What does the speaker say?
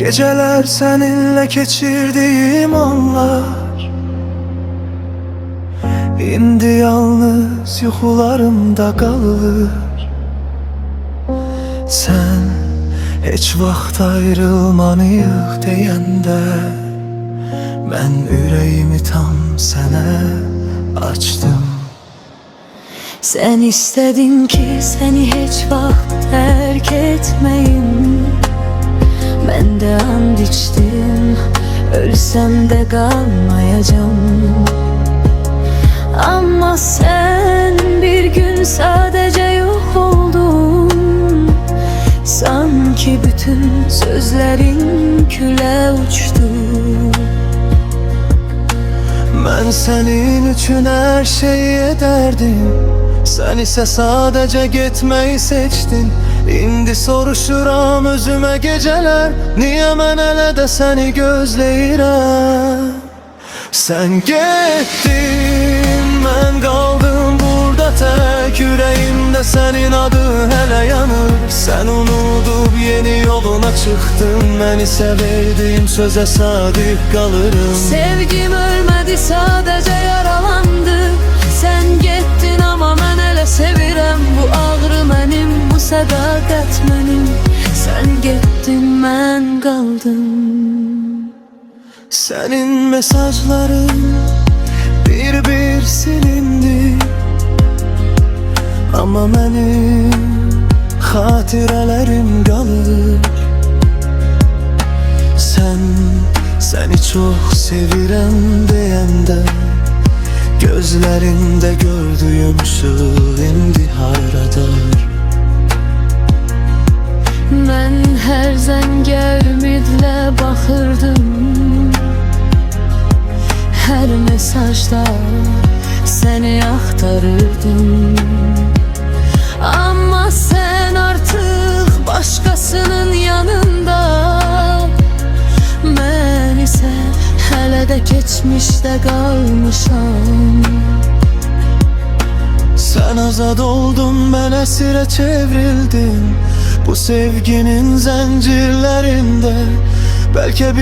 Geceler seninle geçirdiğim anlar, İndi yalnız yuxularımda qalır. Sen heç vaxt ayrılmalıyıq deyəndə, mən ürəyimi tam sənə açdım. Sen istedin ki seni hiç vaxt terk etmeyim. Ben de and içtim, ölsem de kalmayacağım. Ama sen bir gün sadece yok oldun. Sanki bütün sözlerin küle uçtu. Mən sənin üçün hər şeyi edərdim, sən isə sadəcə getməyi seçdin. İndi soruşuram özümə gecələr, niyə mən hələ də səni gözləyirəm? Sən getdin, mən qaldım burada tək, ürəyimdə sənin adın hələ yanır. Sən unudub yeni yoluna çıxdın, mən isə verdiyim sözə sadiq qalırım. Sevgim ölmedi, sadece yaralandı. Sen gittin ama mən hələ sevirəm. Bu ağrı mənim, bu sədaqət mənim. Sen gittin, mən qaldım. Sənin mesajların bir silindi, amma mənim xatirələrim qalır. Səni çox sevirəm deyəndə, gözlərində gördüyüm şu indi hayradar. Mən hər zəngə ümidlə baxırdım, her mesajda seni aktarırdım. Ama sen artık başkasının yanında, mən isə hələ də keçmişdə qalmışam. Sen azad oldun, ben esire çevrildim bu sevginin zincirlerinde. Belki